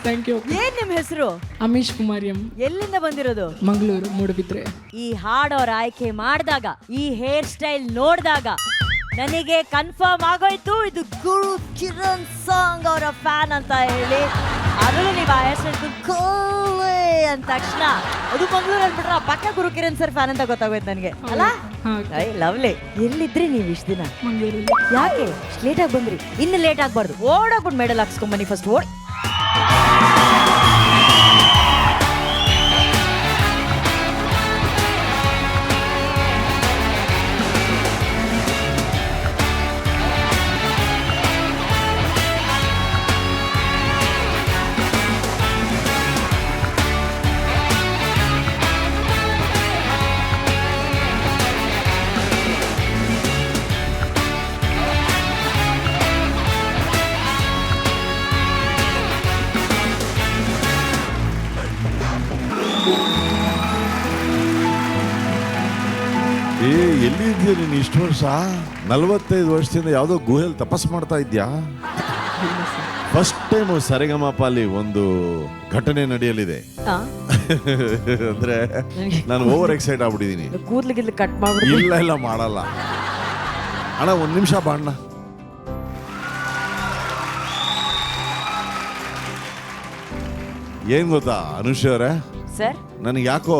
Thank you. ಏನ್ ನಿಮ್ ಹೆಸರು? ಅಮೀಶ್ ಕುಮಾರಿ ಎಲ್ಲಿಂದ ಬಂದಿರೋದು? ಮಂಗಳೂರು ಮೂಡುಬಿದ್ರೆ. ಈ ಹಾಡೋರ್ ಆಯ್ಕೆ ಮಾಡಿದಾಗ, ಈ ಹೇರ್ ಸ್ಟೈಲ್ ನೋಡಿದಾಗ ನನಗೆ ಕನ್ಫರ್ಮ್ ಆಗೋಯ್ತು ಇದು ಗುರು ಕಿರಣ್ ಸಾಂಗ್ ಅವರ ಫ್ಯಾನ್ ಅಂತ ಹೇಳಿ. ಅದರಲ್ಲೂ ನೀವು ಆ ಹೇರ್ ಸ್ಟೈಲ್ ಅಂದ ತಕ್ಷಣ ಅದು ಮಂಗಳೂರು ಅಂದ್ಬಿಟ್ರೆ ಪಕ್ಕ ಗುರು ಕಿರಣ್ ಸರ್ ಫ್ಯಾನ್ ಅಂತ ಗೊತ್ತಾಗೋಯ್ತು ನನಗೆ ಅಲ್ಲ. I lovely. ಎಲ್ಲಿದ್ರಿ ನೀವು ಇಷ್ಟ ದಿನ? ಮಂಗಳೂರಲ್ಲಿ. ಯಾಕೆ ಲೇಟ್ ಆಗಿ ಬಂದ್ರಿ? ಇನ್ನು ಲೇಟ್ ಆಗ್ಬಾರ್ದು, ಓಡೋಗ್ಬಿಟ್ಟು ಮೆಡಲ್ ಹಾಕ್ಸ್ಕೊಂಬನ್ನಿ ಫಸ್ಟ್. ಓಡಿ ಎಲ್ಲಿ ಇದೆಯಾ ನೀನು ಇಷ್ಟು ವರ್ಷ? 45 ವರ್ಷದಿಂದ ಯಾವುದೋ ಗುಹೆಯಲ್ಲಿ ತಪಸ್ ಮಾಡ್ತಾ ಇದ್ಯಾ? ಫಸ್ಟ್ ಟೈಮ್ ಸರಿಗಮಪಲ್ಲಿ ಒಂದು ಘಟನೆ ನಡೆಯಲಿದೆ. ಅಂದ್ರೆ ನಾನು ಓವರ್ ಎಕ್ಸೈಟ್ ಆಗ್ಬಿಟ್ಟಿದ್ದೀನಿ. ಕೂದ್ಲಿಗಿದ್ಲು ಕಟ್ ಮಾಡ್ಬಿಡಿ. ಇಲ್ಲ ಮಾಡಲ್ಲ ಅಣ್ಣ, ಒಂದ್ ನಿಮಿಷ ಬಾ ಅಣ್ಣ. ಏನ್ ಗೊತ್ತಾ ಅನುಷ್ ಅವರೇ, ಸರ್ ನನಗೆ ಯಾಕೋ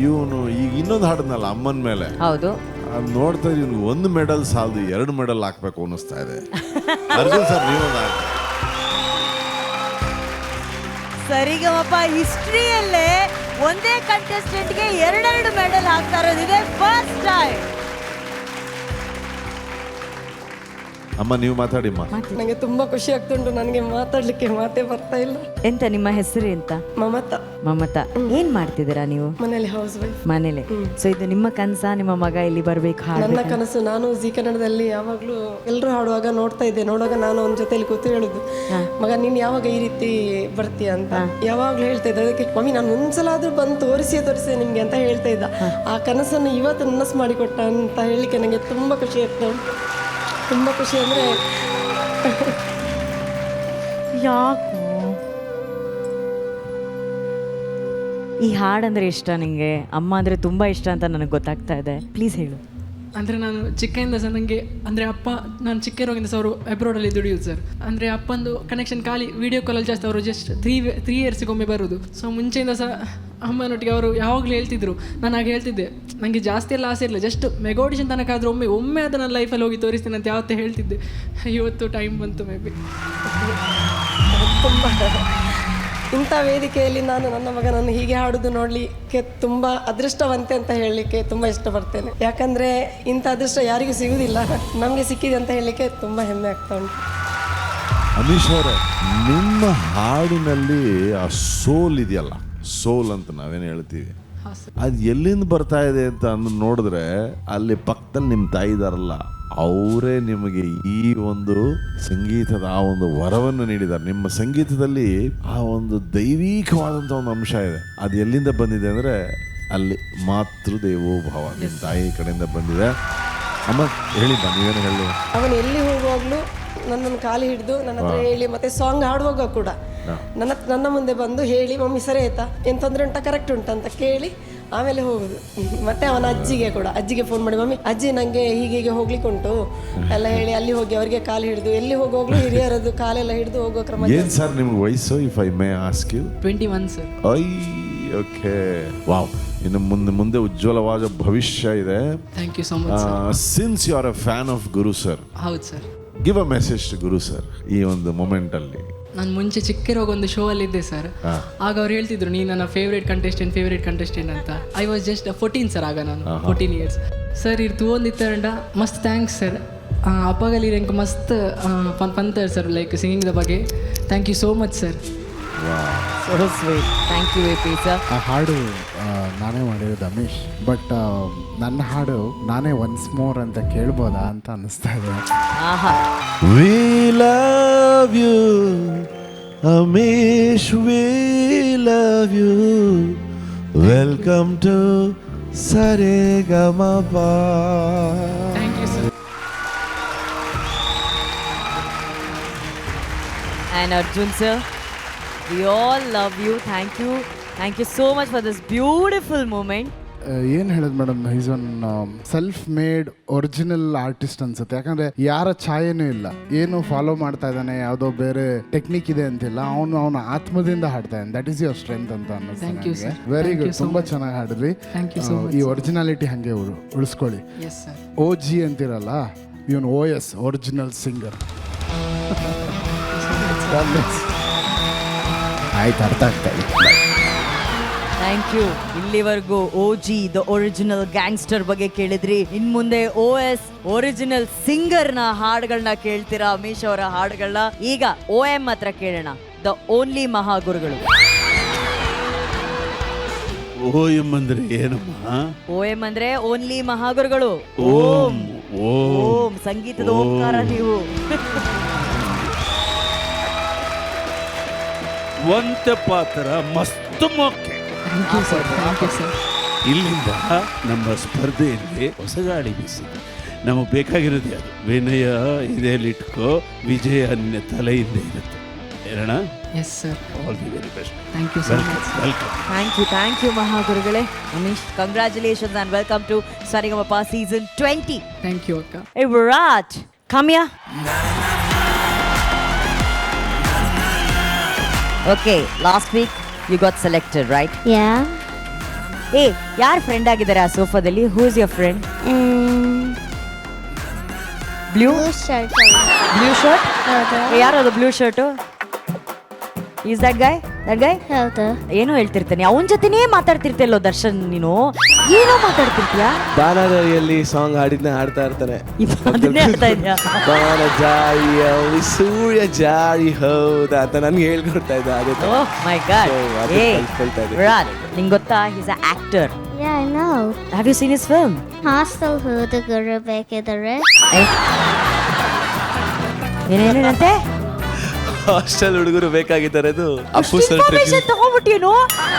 ಇವನು ಈಗ ಇನ್ನೊಂದು ಹಾಡದ್ನಲ್ಲ ಅಮ್ಮನ ಮೇಲೆ, ಹೌದು, ಅದ್ ನೋಡ್ತಾ ಇವ್ನು 1 ಮೆಡಲ್ ಸಾಲದು 2 ಮೆಡಲ್ ಹಾಕ್ಬೇಕು ಅನ್ನಿಸ್ತಾ ಇದೆ. ಅರ್ಜುನ್ ಸರ್ ನೀವೊಂದು ಸರಿಗಮಪ ಹಿಸ್ಟ್ರಿಯಲ್ಲೇ ಒಂದೇ ಕಂಟೆಸ್ಟೆಂಟ್ಗೆ 2 ಮೆಡಲ್ ಹಾಕ್ತಾ ಇರೋದಿದೆ ಫಸ್ಟ್ ಟೈಮ್. ಅಮ್ಮ ನೀವು ಮಾತಾಡಿಮ್ಮ. ನನಗೆ ತುಂಬಾ ಖುಷಿ ಆಗ್ತುಂಟು. ನನಗೆ ಮಾತಾಡ್ಲಿಕ್ಕೆ ಮಾತೇ ಬರ್ತಾ ಇಲ್ಲ. ಎಂತ ನಿಮ್ಮ ಹೆಸರು ಎಂತ? ಮಮತಾ. ಮಮತಾ. ಏನ್ ಮಾಡ್ತಿದ್ದೀರಾ ನೀವು? ಮನೇಲಿ ಹೌಸ್ ವೈಫ್. ಮನೇಲಿ. ಸೊ ಇದು ನಿಮ್ಮ ಕನಸ, ನಿಮ್ಮ ಮಗ ಇಲ್ಲಿ ಬರ್ಬೇಕು ಹಾಡು? ನನ್ನ ಕನಸು. ನಾನು ಜಿ ಕನ್ನಡದಲ್ಲಿ ಯಾವಾಗ್ಲೂ ಎಲ್ಲರೂ ಹಾಡುವಾಗ ನೋಡ್ತಾ ಇದ್ದೆ. ನೋಡುವಾಗ ನಾನು ಒಂದ್ ಜೊತೆಲಿ ಕೂತು ಹೇಳುದು, ಮಗ ನೀನ್ ಯಾವಾಗ ಈ ರೀತಿ ಬರ್ತೀಯ ಅಂತ ಯಾವಾಗ್ಲೂ ಹೇಳ್ತಾ ಇದ್ದೆ. ಅದಕ್ಕೆ ಮಮ್ಮಿ ನಾನು ಒಂದ್ಸಲ ಆದ್ರೂ ಬಂದು ತೋರಿಸಿ ನಿಮ್ಗೆ ಅಂತ ಹೇಳ್ತಾ ಇದ್ದ. ಆ ಕನಸನ್ನು ಇವತ್ತು ನನಸು ಮಾಡಿಕೊಟ್ಟ ಅಂತ ಹೇಳಲಿಕ್ಕೆ ನನಗೆ ತುಂಬಾ ಖುಷಿ ಆಗ್ತದೆ. ತುಂಬಾ ಖುಷಿ. ಅಂದ್ರೆ ಯಾಕೋ ಈ ಹಾಡಂದ್ರೆ ಇಷ್ಟ ನಿಂಗೆ? ಅಮ್ಮ ಅಂದ್ರೆ ತುಂಬಾ ಇಷ್ಟ ಅಂತ ನನಗೆ ಗೊತ್ತಾಗ್ತಾ ಇದೆ. ಪ್ಲೀಸ್ ಹೇಳು. ಅಂದರೆ ನಾನು ಚಿಕ್ಕಯಿಂದ ಸಹ ನನಗೆ ಅಂದರೆ ಅಪ್ಪ, ನಾನು ಚಿಕ್ಕ ಸಹ ಅವರು ಅಬ್ರಾಡಲ್ಲಿ ದುಡಿಯೋದು ಸರ್. ಅಂದರೆ ಅಪ್ಪಂದು ಕನೆಕ್ಷನ್ ಖಾಲಿ ವಿಡಿಯೋ ಕಾಲಲ್ಲಿ ಜಾಸ್ತಿ. ಅವರು ಜಸ್ಟ್ 3 ಇಯರ್ಸಿಗೊಮ್ಮೆ ಬರೋದು. ಸೊ ಮುಂಚೆಯಿಂದ ಸಹ ಅಮ್ಮನೊಟ್ಟಿಗೆ ಅವರು ಯಾವಾಗಲೂ ಹೇಳ್ತಿದ್ರು. ನಾನು ಆಗ ಹೇಳ್ತಿದ್ದೆ ನನಗೆ ಜಾಸ್ತಿ ಎಲ್ಲ ಆಸೆ ಇರಲಿಲ್ಲ, ಜಸ್ಟ್ ಮೆಗಾ ಆಡಿಷನ್ ತನಕ ಆದರೂ ಒಮ್ಮೆ ಅದು ನನ್ನ ಲೈಫಲ್ಲಿ ಹೋಗಿ ತೋರಿಸ್ತೀನಿ ಅಂತ ಯಾವತ್ತೇ ಹೇಳ್ತಿದ್ದೆ. ಇವತ್ತು ಟೈಮ್ ಬಂತು. ಮೇ ಬಿ ತುಂಬ ಇಂಥ ವೇದಿಕೆಯಲ್ಲಿ ನಾನು ನನ್ನ ಮಗನನ್ನು ಹೀಗೆ ಹಾಡೋದು ನೋಡಲಿಕ್ಕೆ ತುಂಬ ಅದೃಷ್ಟವಂತೆ ಅಂತ ಹೇಳಲಿಕ್ಕೆ ತುಂಬ ಇಷ್ಟಪಡ್ತೇನೆ. ಯಾಕಂದರೆ ಇಂಥ ಅದೃಷ್ಟ ಯಾರಿಗೂ ಸಿಗುವುದಿಲ್ಲ. ನಮಗೆ ಸಿಕ್ಕಿದೆ ಅಂತ ಹೇಳಲಿಕ್ಕೆ ತುಂಬ ಹೆಮ್ಮೆ ಆಗ್ತಾ ಉಂಟು. ಅನೀಶ್ ಅವರೇ, ನಿಮ್ಮ ಹಾಡಿನಲ್ಲಿ ಆ ಸೋಲ್ ಇದೆಯಲ್ಲ, ಸೋಲ್ ಅಂತ ನಾವೇನು ಹೇಳ್ತೀವಿ, ಅದು ಎಲ್ಲಿಂದ ಬರ್ತಾ ಇದೆ ಅಂತ ನೋಡಿದ್ರೆ ಅಲ್ಲಿ ಪಕ್ಕದಲ್ಲಿ ನಿಮ್ಮ ತಾಯಿ ಇದಾರಲ್ಲ, ಅವರೇ ನಿಮಗೆ ಈ ಒಂದು ಸಂಗೀತದ ಆ ಒಂದು ವರವನ್ನು ನೀಡಿದ್ದಾರೆ. ನಿಮ್ಮ ಸಂಗೀತದಲ್ಲಿ ಆ ಒಂದು ದೈವಿಕವಾದಂಥ ಒಂದು ಅಂಶ ಇದೆ. ಅದು ಎಲ್ಲಿಂದ ಬಂದಿದೆ ಅಂದರೆ ಅಲ್ಲಿ ಮಾತೃದೇವೋಭವ, ನಿಮ್ಮ ತಾಯಿ ಕಡೆಯಿಂದ ಬಂದಿದೆ. ಅಮ್ಮ ಹೇಳಿ ಬಾ, ನೀವೇನು ಹೇಳಿ. ಅವನು ಎಲ್ಲಿ ಹೋಗುವಾಗಲೂ ನನ್ನನ್ನು ಕಾಲಿ ಹಿಡಿದು ನನ್ನ ಹತ್ರ ಹೇಳಿ, ಮತ್ತೆ ಸಾಂಗ್ ಹಾಡುವಾಗ ಕೂಡ ನನ್ನ ಮುಂದೆ ಬಂದು ಹೇಳಿ, ಮಮ್ಮಿ ಸರಿ ಆಯ್ತಾ, ಏನು ತೊಂದರೆ ಉಂಟಾ, ಕರೆಕ್ಟ್ ಉಂಟಾ ಅಂತ ಕೇಳಿ ಆಮೇಲೆ ಹೋಗುದು. ಮತ್ತೆ ಅವನ ಅಜ್ಜಿಗೆ ಫೋನ್ ಮಾಡಿ, ಮಮ್ಮಿ ಅಜ್ಜಿ ನಂಗೆ ಹೀಗೆ ಹೋಗ್ಲಿಕ್ಕೆ ಉಂಟು ಎಲ್ಲ ಹೇಳಿ ಅಲ್ಲಿ ಹೋಗಿ ಅವರಿಗೆ ಕಾಲು ಹಿಡಿದು, ಎಲ್ಲಿ ಹೋಗೋಗ್ಲು ಹಿರಿಯರದ್ದು ಕಾಲೆಲ್ಲ ಹಿಡಿದು ಹೋಗೋ ಕ್ರಮ. ಏನು ಸರ್ ನಿಮ್ಗೆ ವಯಸ್ಸು, if I may ask you? 21 sir. Okay, wow. ಇನ್ನು ಮುಂದೆ ಉಜ್ವಲವಾದ ಭವಿಷ್ಯ ಇದೆ. Thank you so much. Since you are a fan of Guru sir, ಹೌದು sir, give a message to Guru sir ಈ ಒಂದು ಮೊಮೆಂಟ್ ಅಲ್ಲಿ. ನಾನು ಮುಂಚೆ ಚಿಕ್ಕಿರುವಾಗ ಒಂದು ಶೋ ಅಲ್ಲಿ ಇದ್ದೆ ಸರ್. ಆಗ ಅವ್ರು ಹೇಳ್ತಿದ್ರು ನೀ ನನ್ನ ಫೇವ್ರೇಟ್ ಕಂಟೆಸ್ಟೆಂಟ್ ಅಂತ. I was just 14 sir. ಆಗ ನಾನು 14 ಇಯರ್ಸ್ ಸರ್. ಇದು ತೋಂದಿತ್ತಂಡ ಮಸ್ತ್ ಥ್ಯಾಂಕ್ಸ್ ಸರ್. ಅಪ್ಪಗಲ್ಲಿ ರೆಂಕ್ ಮಸ್ತ್ ಪಂತರ್ ಸರ್, ಲೈಕ್ ಸಿಂಗಿಂಗ್ ದ ಬಗ್ಗೆ. Thank you so much sir. So sweet. Thank you AP sir. ಆ ಹಾಡು ನಾನೇ ಮಾಡಿರೋದು ಅಮೀಶ್, ಬಟ್ ನನ್ನ ಹಾಡು ನಾನೇ ಒನ್ಸ್ ಮೋರ್ ಅಂತ ಕೇಳ್ಬೋದಾ ಅಂತ ಅನ್ನಿಸ್ತಾ ಇದೆ. ಆಹಾ, We love you, Amish, we love you. Welcome to Saregama. Thank you sir. and Arjun sir, we all love you. Thank you so much for this beautiful moment. ಏನು ಹೇಳೋದು madam, is one self made original artist ಅನ್ಸುತ್ತೆ. ಯಾಕಂದ್ರೆ ಯಾರ ಛಾಯೆನೂ ಇಲ್ಲ, ಏನು follow ಮಾಡ್ತಾ ಇದ್ದಾನೆ, ಯಾವುದೋ ಬೇರೆ ಟೆಕ್ನಿಕ್ ಇದೆ ಅಂತಿಲ್ಲ, ಅವನ ಆತ್ಮದಿಂದ ಹಾಡ್ತಾ ಇದ್ದಾನೆ. ದಟ್ ಈಸ್ ಯುವರ್ ಸ್ಟ್ರೆಂತ್ ಅಂತ Thank you, sir. ಅನ್ನಿಸ್ತು. Very Thank good, you so ತುಂಬಾ much. ಚೆನ್ನಾಗಿ ಹಾಡಿದ್ರಿ. Thank you so much, ಈ sir. ಒರಿಜಿನಾಲಿಟಿ ಹಾಗೆ ಉಳಿಸ್ಕೊಳ್ಳಿ. Yes sir. OG ಅಂತಿರಲ್ಲ, ಇವನು OS ಒರಿಜಿನಲ್ ಸಿಂಗರ್. ಆಯ್ತು, ಅರ್ಥ ಆಗ್ತಾ ಇದೆ. Thank you. ಇಲ್ಲಿವರೆಗೂ OG ದ ಒರಿಜಿನಲ್ ಗ್ಯಾಂಗ್ಸ್ಟರ್ ಬಗ್ಗೆ ಕೇಳಿದ್ರಿ. ಇನ್ ಮುಂದೆ OS ಒರಿಜಿನಲ್ ಸಿಂಗರ್ ನ ಹಾಡುಗಳನ್ನ ಕೇಳ್ತೀರಾ, ಅಮೀಶ್ ಅವರ ಹಾಡುಗಳನ್ನ. ಈಗ OM ಹತ್ರ ಕೇಳೋಣ, ದ ಓನ್ಲಿ ಮಹಾಗುರುಗಳು. OM ಅಂದ್ರೆ ಏನಮ್ಮ? OM ಅಂದ್ರೆ ಓನ್ಲಿ ಮಹಾಗುರುಗಳು. ಓಂ ಓಂ ಸಂಗೀತದ ಓಂಕಾರ ನೀವು. ಒಂತ ಪಾತ್ರ ಮಸ್ತ್ ಮೊಕ್ಕೆ. Thank you sir. Thank you sir. ಇಲ್ಲಿಂದ ನಮ್ಮ ಸ್ಪರ್ಧೆಯಲ್ಲಿ ಹೊಸ ಗಾಡಿ ಬೀಸಿದೆ. ನಮಗೆ ಬೇಕಾಗಿರೋದು ಯಾರು? ವಿನಯ ಇದೆಯಲ್ಲಿಟ್ಕೋ, ವಿಜಯ ನಿನ್ನ ತಲೆಯಿಂದ ಇರುತ್ತೆ. ಹೇಳೋಣ. Yes sir. All the very best. Thank you so much. Welcome. Thank you ಮಹಾಗುರುಗಳೇ. Amish, congratulations and welcome to Sarigamapa season 20. Thank you ಅಕ್ಕ. Hey Virat, come here. Okay, last week you got selected, right? Yeah. Hey, ಯಾರ್ friend ಆಗಿದ್ದಾರೆ ಆ ಸೋಫಾದಲ್ಲಿ? Who is your friend? Blue? Blue shirt. Blue shirt? ಹೌದು. ಯಾರು ಅದು blue shirt? Is that guy? That guy? ಹೌದು. ಏನೋ ಹೇಳ್ತಿರ್ತಾನೆ, ಅವನ ಜೊತೆನೇ ಮಾತಾಡ್ತಿರ್ತಿಯಲ್ಲೋ ದರ್ಶನ್ ನೀನು. ಏನೋ ಮಾತಾಡ್ತಿರ್ತೀಯ? ಬಾನದಲ್ಲಿ ಸಾಂಗ್ ಹಾಡ್ತಾ ಇರ್ತಾನೆ. ಅದನ್ನೇ ಹೇಳ್ತಾ ಇದ್ಯಾ? ಬಾನ ಜಾರಿ ಸೂರ್ಯ ಜಾರಿ ಹೌದಾ ಅಂತ ನನ್ಗೆ ಹೇಳ್ಕೊಡ್ತಾ ಇದ್ದ. ಅದೇ Oh my God. So, ಅದು Hey, ಕಲ್ತ್ಕೊಳ್ತಾ ಇದ್ದೆ. Virat, ನಿಂಗೆ ಗೊತ್ತಾ? He's an actor. Yeah, I know. Have you seen his film? Hostel ಹುಡುಗರು ಬೇಕಿದ್ದಾರೆ. ಏನೇನಂತೆ? ಹಾಸ್ಟೆಲ್ ಹುಡುಗರು ಬೇಕಾಗಿದ್ದಾರೆ. ಅದು ಅಪ್ಪು ಸರ್ ಇನ್ಫಾರ್ಮೇಶನ್ ತಗೊಂಡ್ಬಿಟ್ಟೇನು?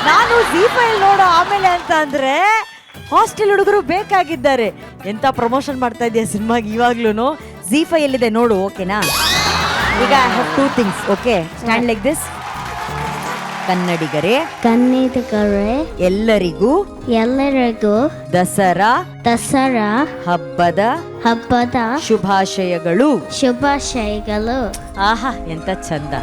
ನಾನು Z5 ನೋಡೋ ಆಮೇಲೆ ಅಂತ ಅಂದ್ರೆ ಹಾಸ್ಟೆಲ್ ಹುಡುಗರು ಬೇಕಾಗಿದ್ದಾರೆ. ಎಂತ ಪ್ರಮೋಷನ್ ಮಾಡ್ತಾ ಇದೆಯಾ ಸಿನಿಮಾಗೆ ಇವಾಗ್ಲೂ. Z5 ಎಲ್ಲಿದೆ ನೋಡು, ಓಕೆನಾ? ಈಗ I have 2 things. Okay, stand like this. ಕನ್ನಡಿಗರೇ ಎಲ್ಲರಿಗೂ ದಸರಾ ಹಬ್ಬದ ಶುಭಾಶಯಗಳು. ಶುಭಾಶಯಗಳು. ಆಹಾ, ಎಂತ ಚಂದ.